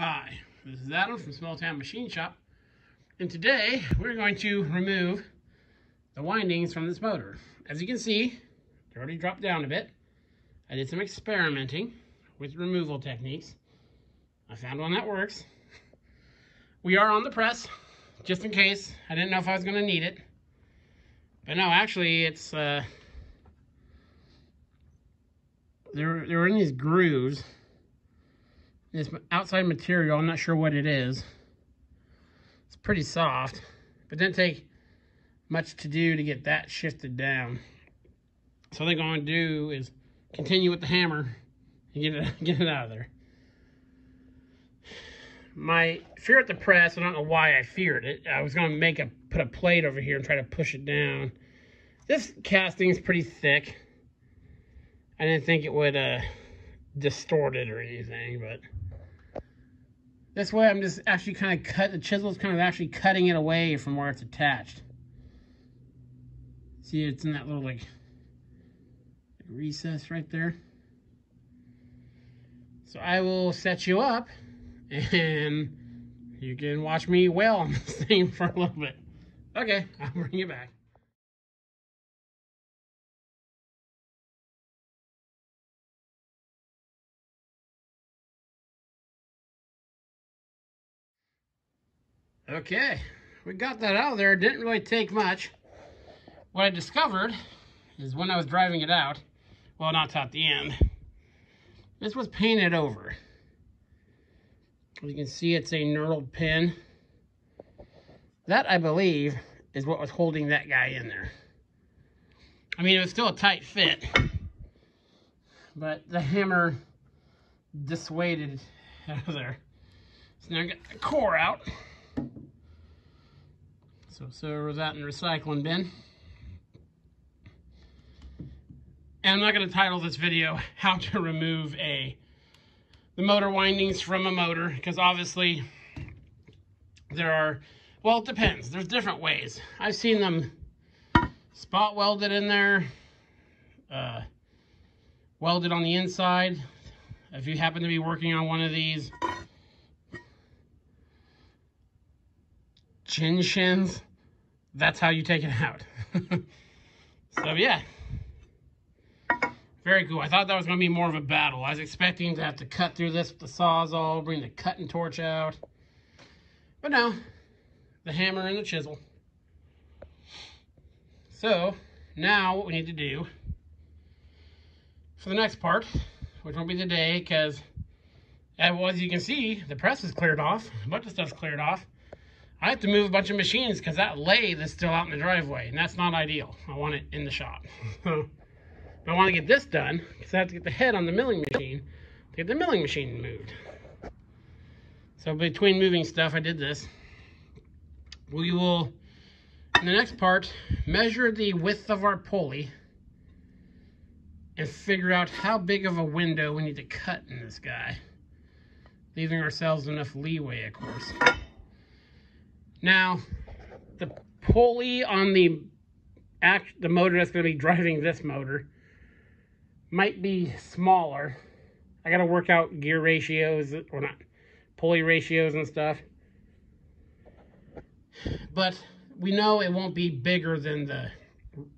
Hi, this is Adam from Small Town Machine Shop, and today we're going to remove the windings from this motor. As you can see, they already dropped down a bit. I did some experimenting with removal techniques. I found one that works. We are on the press, just in case. I didn't know if I was going to need it. But no, actually, it's they're in these grooves. This outside material, I'm not sure what it is. It's pretty soft, but didn't take much to do to get that shifted down. So what I'm going to do is continue with the hammer and get it out of there. My fear at the press, I don't know why I feared it. I was going to put a plate over here and try to push it down. This casting is pretty thick. I didn't think it would distort it or anything, but this way I'm just actually kind of the chisel's kind of actually cutting it away from where it's attached. See, it's in that little like recess right there. So I will set you up and you can watch me wail on this thing for a little bit. Okay, I'll bring you back. Okay, we got that out of there. It didn't really take much. What I discovered is when I was driving it out, well, not at the end, this was painted over. As you can see, it's a knurled pin. That, I believe, is what was holding that guy in there. I mean, it was still a tight fit, but the hammer dissuaded out of there. So now I got the core out. So was that in the recycling bin. And I'm not going to title this video, How to Remove the Motor Windings from a Motor, because obviously there are, well, it depends. There's different ways. I've seen them spot welded in there, welded on the inside. If you happen to be working on one of these chin shins, that's how you take it out. So yeah, very cool. I thought that was going to be more of a battle. I was expecting to have to cut through this with the Sawzall, bring the cutting torch out, but no, the hammer and the chisel. So now what we need to do for the next part, which won't be today, because as you can see, the press is cleared off, a bunch of stuff's cleared off. I have to move a bunch of machines because that lathe is still out in the driveway, and that's not ideal. I want it in the shop. But I want to get this done because I have to get the head on the milling machine to get the milling machine moved. So between moving stuff, I did this. We will, in the next part, measure the width of our pulley and figure out how big of a window we need to cut in this guy, leaving ourselves enough leeway, of course. Now, the pulley on the motor that's going to be driving this motor might be smaller. I got to work out gear ratios, or not, pulley ratios and stuff. But we know it won't be bigger than the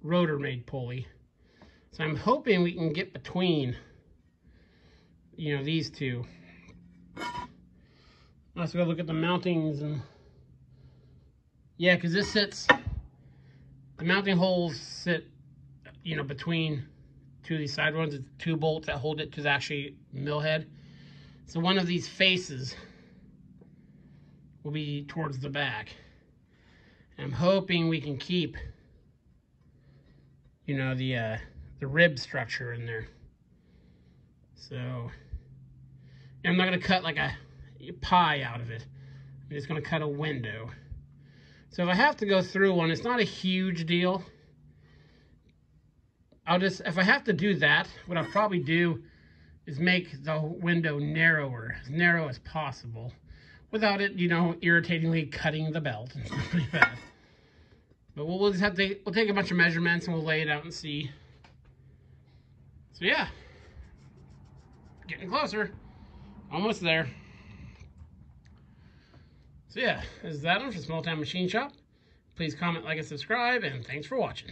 rotor-made pulley. So I'm hoping we can get between, you know, these two. Let's go look at the mountings and... yeah, because this sits, the mounting holes sit, you know, between two of these side ones. It's two bolts that hold it to the actually mill head. So one of these faces will be towards the back. And I'm hoping we can keep, you know, the rib structure in there. So, I'm not going to cut like a pie out of it. I'm just going to cut a window. So if I have to go through one, it's not a huge deal. If I have to do that, what I'll probably do is make the window narrower, as narrow as possible, without it, you know, irritatingly cutting the belt and stuff like that. But we'll just have to, we'll take a bunch of measurements and we'll lay it out and see. So yeah, getting closer, almost there. So yeah, this is Adam from Small Town Machine Shop. Please comment, like, and subscribe, and thanks for watching.